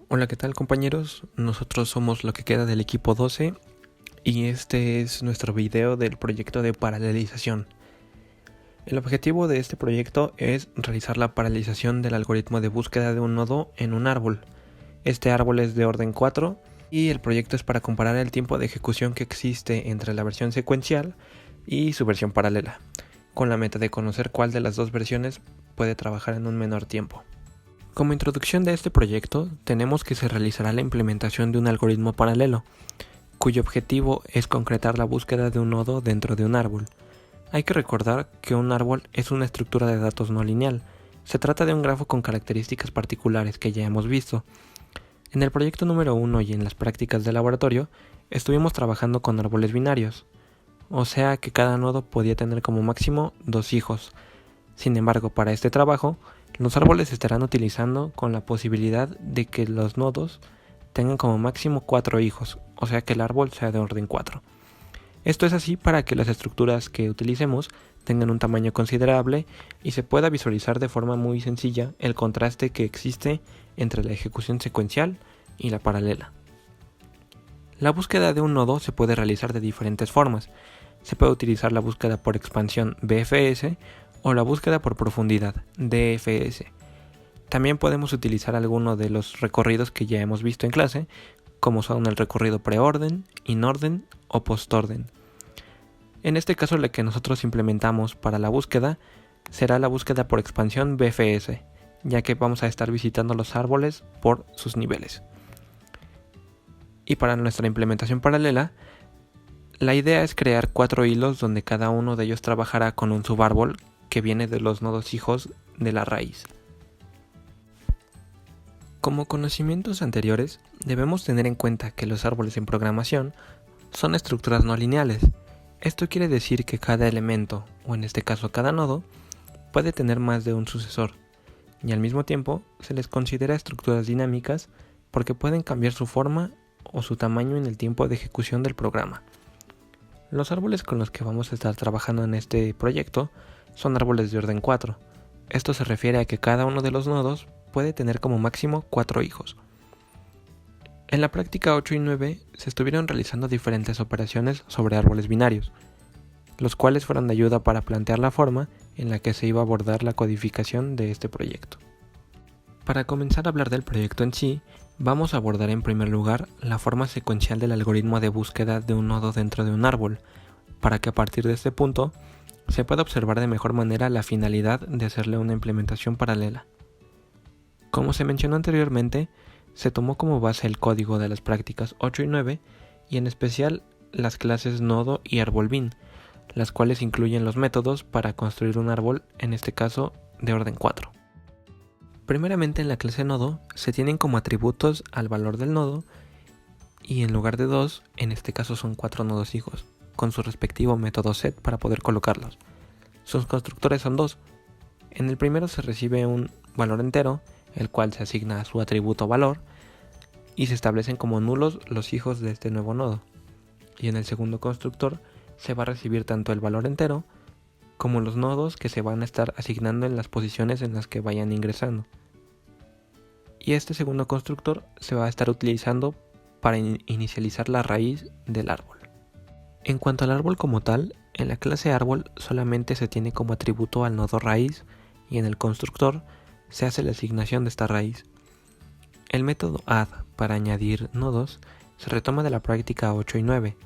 Hola, ¿qué tal compañeros? Nosotros somos lo que queda del equipo 12 y este es nuestro video del proyecto de paralelización. El objetivo de este proyecto es realizar la paralelización del algoritmo de búsqueda de un nodo en un árbol. Este árbol es de orden 4 y el proyecto es para comparar el tiempo de ejecución que existe entre la versión secuencial y su versión paralela, con la meta de conocer cuál de las dos versiones puede trabajar en un menor tiempo. Como introducción de este proyecto, tenemos que se realizará la implementación de un algoritmo paralelo, cuyo objetivo es concretar la búsqueda de un nodo dentro de un árbol. Hay que recordar que un árbol es una estructura de datos no lineal. Se trata de un grafo con características particulares que ya hemos visto. En el proyecto número 1 y en las prácticas de laboratorio, estuvimos trabajando con árboles binarios, o sea que cada nodo podía tener como máximo 2 hijos. Sin embargo, para este trabajo, los árboles se estarán utilizando con la posibilidad de que los nodos tengan como máximo 4 hijos, o sea que el árbol sea de orden 4. Esto es así para que las estructuras que utilicemos tengan un tamaño considerable y se pueda visualizar de forma muy sencilla el contraste que existe entre la ejecución secuencial y la paralela. La búsqueda de un nodo se puede realizar de diferentes formas. Se puede utilizar la búsqueda por expansión BFS o la búsqueda por profundidad DFS. También podemos utilizar alguno de los recorridos que ya hemos visto en clase, como son el recorrido preorden, inorden o postorden. En este caso, la que nosotros implementamos para la búsqueda será la búsqueda por expansión BFS, ya que vamos a estar visitando los árboles por sus niveles. Y para nuestra implementación paralela, la idea es crear 4 hilos donde cada uno de ellos trabajará con un subárbol que viene de los nodos hijos de la raíz. Como conocimientos anteriores, debemos tener en cuenta que los árboles en programación son estructuras no lineales. Esto quiere decir que cada elemento, o en este caso cada nodo, puede tener más de un sucesor, y al mismo tiempo se les considera estructuras dinámicas porque pueden cambiar su forma o su tamaño en el tiempo de ejecución del programa. Los árboles con los que vamos a estar trabajando en este proyecto son árboles de orden 4. Esto se refiere a que cada uno de los nodos puede tener como máximo 4 hijos. En la práctica 8 y 9 se estuvieron realizando diferentes operaciones sobre árboles binarios, los cuales fueron de ayuda para plantear la forma en la que se iba a abordar la codificación de este proyecto. Para comenzar a hablar del proyecto en sí, vamos a abordar en primer lugar la forma secuencial del algoritmo de búsqueda de un nodo dentro de un árbol, para que a partir de este punto se pueda observar de mejor manera la finalidad de hacerle una implementación paralela. Como se mencionó anteriormente, se tomó como base el código de las prácticas 8 y 9 y en especial las clases nodo y árbol bin, las cuales incluyen los métodos para construir un árbol, en este caso de orden 4. Primeramente en la clase nodo se tienen como atributos al valor del nodo y en lugar de 2, en este caso son 4 nodos hijos, con su respectivo método set para poder colocarlos. Sus constructores son 2. En el primero se recibe un valor entero, el cual se asigna a su atributo valor, y se establecen como nulos los hijos de este nuevo nodo. Y en el segundo constructor se va a recibir tanto el valor entero como los nodos que se van a estar asignando en las posiciones en las que vayan ingresando. Y este segundo constructor se va a estar utilizando para inicializar la raíz del árbol. En cuanto al árbol como tal, en la clase árbol solamente se tiene como atributo al nodo raíz y en el constructor se hace la asignación de esta raíz. El método add para añadir nodos se retoma de la práctica 8 y 9,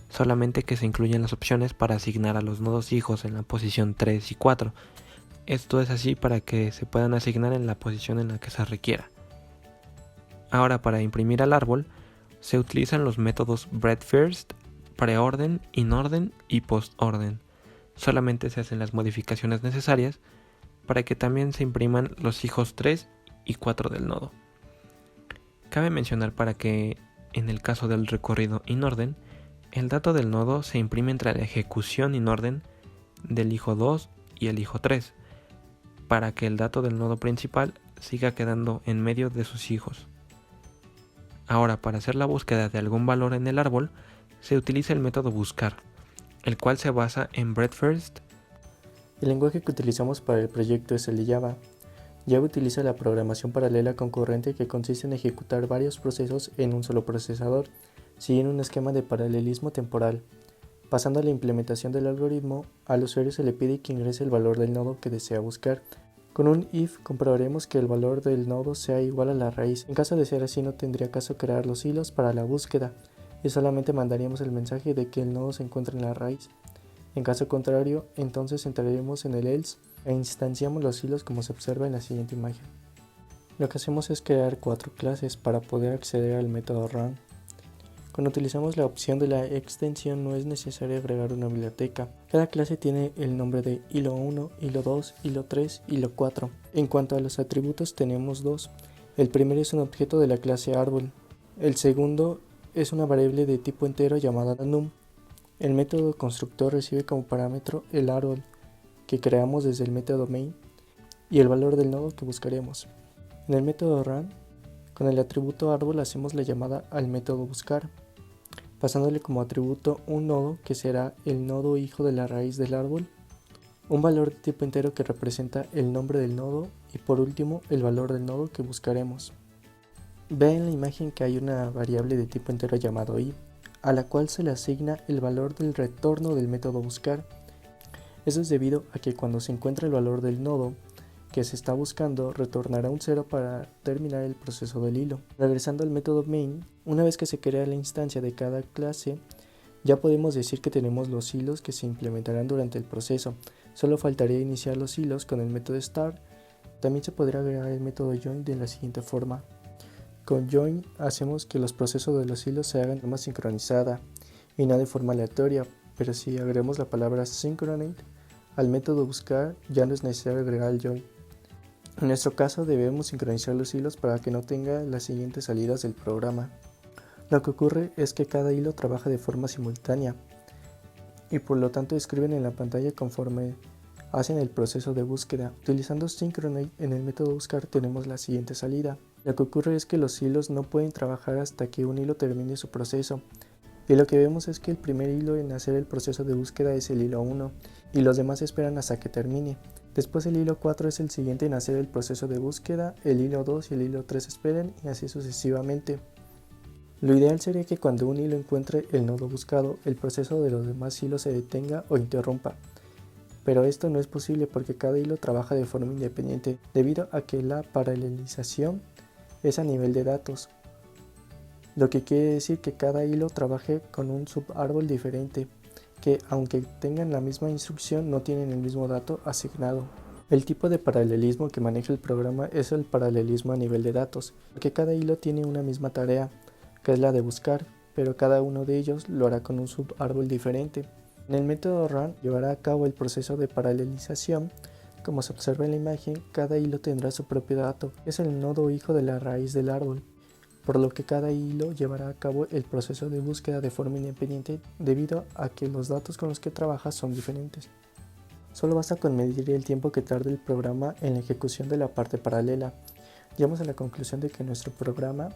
solamente que se incluyen las opciones para asignar a los nodos hijos en la posición 3 y 4. Esto es así para que se puedan asignar en la posición en la que se requiera. Ahora, para imprimir al árbol se utilizan los métodos breadFirst, preorden, inorden y postorden. Solamente se hacen las modificaciones necesarias para que también se impriman los hijos 3 y 4 del nodo. Cabe mencionar para que en el caso del recorrido inorden, el dato del nodo se imprime entre la ejecución inorden del hijo 2 y el hijo 3, para que el dato del nodo principal siga quedando en medio de sus hijos. Ahora, para hacer la búsqueda de algún valor en el árbol, se utiliza el método buscar, el cual se basa en breadFirst. El lenguaje que utilizamos para el proyecto es el de Java. Java utiliza la programación paralela concurrente, que consiste en ejecutar varios procesos en un solo procesador, siguiendo un esquema de paralelismo temporal. Pasando a la implementación del algoritmo, al usuario se le pide que ingrese el valor del nodo que desea buscar. Con un if comprobaremos que el valor del nodo sea igual a la raíz. En caso de ser así, no tendría caso crear los hilos para la búsqueda y solamente mandaríamos el mensaje de que el nodo se encuentra en la raíz. En caso contrario, entonces entraremos en el else e instanciamos los hilos, como se observa en la siguiente imagen. Lo que hacemos es crear 4 clases para poder acceder al método run. Cuando utilizamos la opción de la extensión no es necesario agregar una biblioteca. Cada clase tiene el nombre de hilo 1, hilo 2, hilo 3, hilo 4. En cuanto a los atributos, tenemos 2. El primero es un objeto de la clase árbol. El segundo es una variable de tipo entero llamada num. El método constructor recibe como parámetro el árbol que creamos desde el método main y el valor del nodo que buscaremos. En el método run, con el atributo árbol hacemos la llamada al método buscar, pasándole como atributo un nodo que será el nodo hijo de la raíz del árbol, un valor de tipo entero que representa el nombre del nodo y por último el valor del nodo que buscaremos. Ve en la imagen que hay una variable de tipo entero llamado i, a la cual se le asigna el valor del retorno del método buscar. Eso es debido a que cuando se encuentra el valor del nodo que se está buscando, retornará un 0 para terminar el proceso del hilo. Regresando al método main, una vez que se crea la instancia de cada clase, ya podemos decir que tenemos los hilos que se implementarán durante el proceso. Solo faltaría iniciar los hilos con el método start. También se podrá agregar el método join de la siguiente forma. Con join hacemos que los procesos de los hilos se hagan de forma sincronizada y no de forma aleatoria, pero si agregamos la palabra synchronate al método buscar, ya no es necesario agregar el join. En nuestro caso debemos sincronizar los hilos para que no tenga las siguientes salidas del programa. Lo que ocurre es que cada hilo trabaja de forma simultánea y por lo tanto escriben en la pantalla conforme hacen el proceso de búsqueda. Utilizando synchronate en el método buscar tenemos la siguiente salida. Lo que ocurre es que los hilos no pueden trabajar hasta que un hilo termine su proceso. Y lo que vemos es que el primer hilo en hacer el proceso de búsqueda es el hilo 1 y los demás esperan hasta que termine. Después el hilo 4 es el siguiente en hacer el proceso de búsqueda, el hilo 2 y el hilo 3 esperen y así sucesivamente. Lo ideal sería que cuando un hilo encuentre el nodo buscado, el proceso de los demás hilos se detenga o interrumpa. Pero esto no es posible porque cada hilo trabaja de forma independiente, debido a que la paralelización es a nivel de datos, lo que quiere decir que cada hilo trabaje con un subárbol diferente, que aunque tengan la misma instrucción no tienen el mismo dato asignado. El tipo de paralelismo que maneja el programa es el paralelismo a nivel de datos, porque cada hilo tiene una misma tarea, que es la de buscar, pero cada uno de ellos lo hará con un subárbol diferente. En el método run llevará a cabo el proceso de paralelización. Como se observa en la imagen, cada hilo tendrá su propio dato, que es el nodo hijo de la raíz del árbol, por lo que cada hilo llevará a cabo el proceso de búsqueda de forma independiente debido a que los datos con los que trabaja son diferentes. Solo basta con medir el tiempo que tarde el programa en la ejecución de la parte paralela. Llegamos a la conclusión de que nuestro programa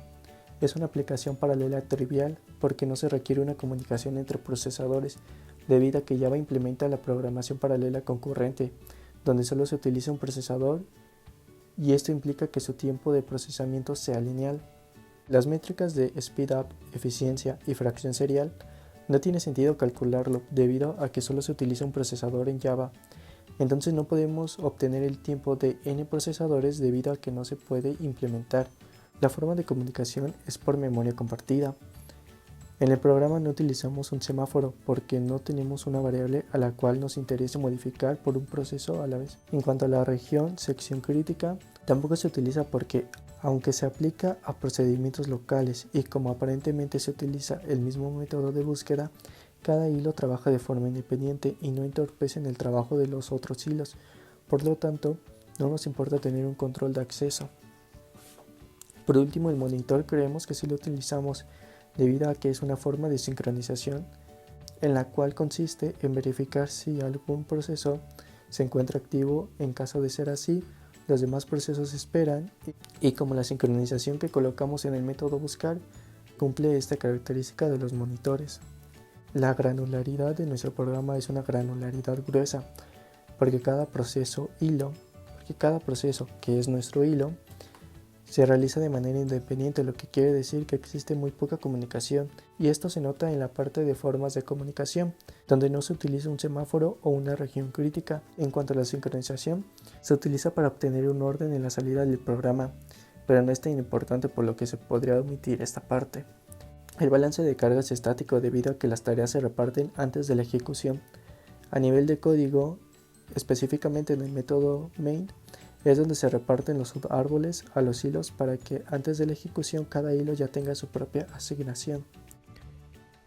es una aplicación paralela trivial porque no se requiere una comunicación entre procesadores, debido a que Java implementa la programación paralela concurrente, donde solo se utiliza un procesador y esto implica que su tiempo de procesamiento sea lineal. Las métricas de speedup, eficiencia y fracción serial no tiene sentido calcularlo debido a que solo se utiliza un procesador en Java, entonces no podemos obtener el tiempo de n procesadores debido a que no se puede implementar. La forma de comunicación es por memoria compartida. En el programa no utilizamos un semáforo porque no tenemos una variable a la cual nos interese modificar por un proceso a la vez. En cuanto a la región sección crítica, tampoco se utiliza porque aunque se aplica a procedimientos locales y como aparentemente se utiliza el mismo método de búsqueda, cada hilo trabaja de forma independiente y no entorpece en el trabajo de los otros hilos. Por lo tanto, no nos importa tener un control de acceso. Por último, el monitor creemos que sí lo utilizamos debido a que es una forma de sincronización en la cual consiste en verificar si algún proceso se encuentra activo. En caso de ser así, los demás procesos esperan y como la sincronización que colocamos en el método buscar cumple esta característica de los monitores. La granularidad de nuestro programa es una granularidad gruesa porque cada proceso hilo que cada proceso, que es nuestro hilo, se realiza de manera independiente, lo que quiere decir que existe muy poca comunicación, y esto se nota en la parte de formas de comunicación, donde no se utiliza un semáforo o una región crítica. En cuanto a la sincronización, se utiliza para obtener un orden en la salida del programa, pero no es tan importante, por lo que se podría omitir esta parte. El balance de carga es estático debido a que las tareas se reparten antes de la ejecución. A nivel de código, específicamente en el método main, es donde se reparten los subárboles a los hilos para que antes de la ejecución cada hilo ya tenga su propia asignación.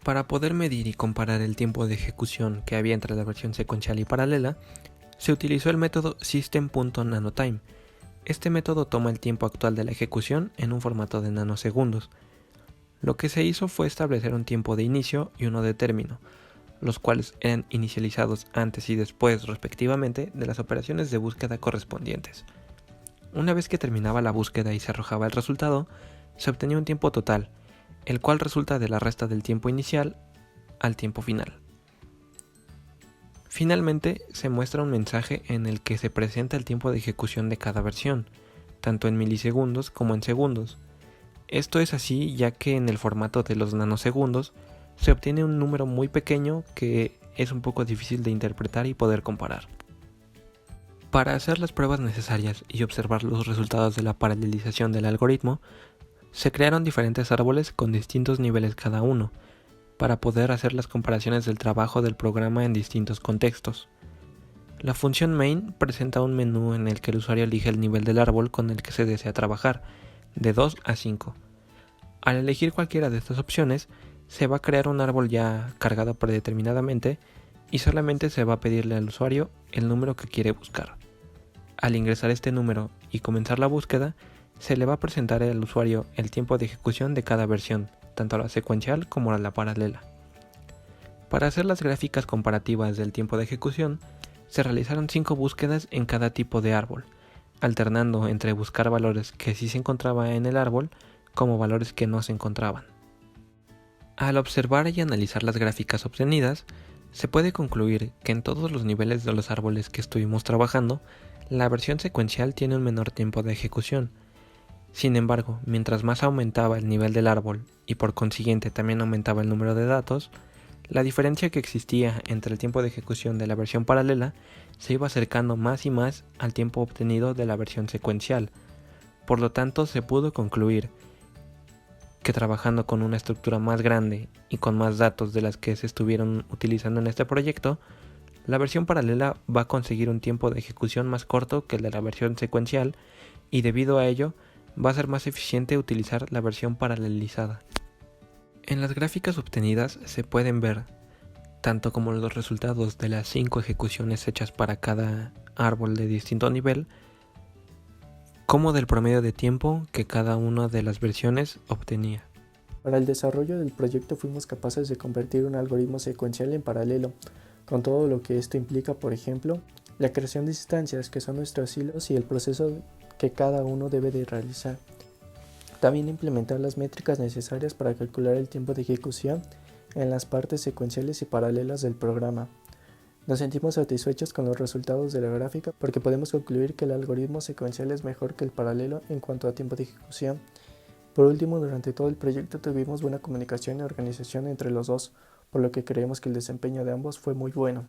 Para poder medir y comparar el tiempo de ejecución que había entre la versión secuencial y paralela, se utilizó el método system.nanotime. Este método toma el tiempo actual de la ejecución en un formato de nanosegundos. Lo que se hizo fue establecer un tiempo de inicio y uno de término, los cuales eran inicializados antes y después respectivamente de las operaciones de búsqueda correspondientes. Una vez que terminaba la búsqueda y se arrojaba el resultado, se obtenía un tiempo total, el cual resulta de la resta del tiempo inicial al tiempo final. Finalmente, se muestra un mensaje en el que se presenta el tiempo de ejecución de cada versión, tanto en milisegundos como en segundos. Esto es así ya que en el formato de los nanosegundos se obtiene un número muy pequeño que es un poco difícil de interpretar y poder comparar. Para hacer las pruebas necesarias y observar los resultados de la paralelización del algoritmo, se crearon diferentes árboles con distintos niveles cada uno, para poder hacer las comparaciones del trabajo del programa en distintos contextos. La función main presenta un menú en el que el usuario elige el nivel del árbol con el que se desea trabajar, de 2 a 5. Al elegir cualquiera de estas opciones, se va a crear un árbol ya cargado predeterminadamente y solamente se va a pedirle al usuario el número que quiere buscar. Al ingresar este número y comenzar la búsqueda, se le va a presentar al usuario el tiempo de ejecución de cada versión, tanto la secuencial como la paralela. Para hacer las gráficas comparativas del tiempo de ejecución, se realizaron 5 búsquedas en cada tipo de árbol, alternando entre buscar valores que sí se encontraban en el árbol como valores que no se encontraban. Al observar y analizar las gráficas obtenidas, se puede concluir que en todos los niveles de los árboles que estuvimos trabajando, la versión secuencial tiene un menor tiempo de ejecución. Sin embargo, mientras más aumentaba el nivel del árbol y por consiguiente también aumentaba el número de datos, la diferencia que existía entre el tiempo de ejecución de la versión paralela se iba acercando más y más al tiempo obtenido de la versión secuencial. Por lo tanto, se pudo concluir que trabajando con una estructura más grande y con más datos de las que se estuvieron utilizando en este proyecto, la versión paralela va a conseguir un tiempo de ejecución más corto que el de la versión secuencial y debido a ello va a ser más eficiente utilizar la versión paralelizada. En las gráficas obtenidas se pueden ver tanto como los resultados de las 5 ejecuciones hechas para cada árbol de distinto nivel, como del promedio de tiempo que cada una de las versiones obtenía. Para el desarrollo del proyecto fuimos capaces de convertir un algoritmo secuencial en paralelo, con todo lo que esto implica, por ejemplo, la creación de instancias que son nuestros hilos y el proceso que cada uno debe de realizar. También implementar las métricas necesarias para calcular el tiempo de ejecución en las partes secuenciales y paralelas del programa. Nos sentimos satisfechos con los resultados de la gráfica porque podemos concluir que el algoritmo secuencial es mejor que el paralelo en cuanto a tiempo de ejecución. Por último, durante todo el proyecto tuvimos buena comunicación y organización entre los dos, por lo que creemos que el desempeño de ambos fue muy bueno.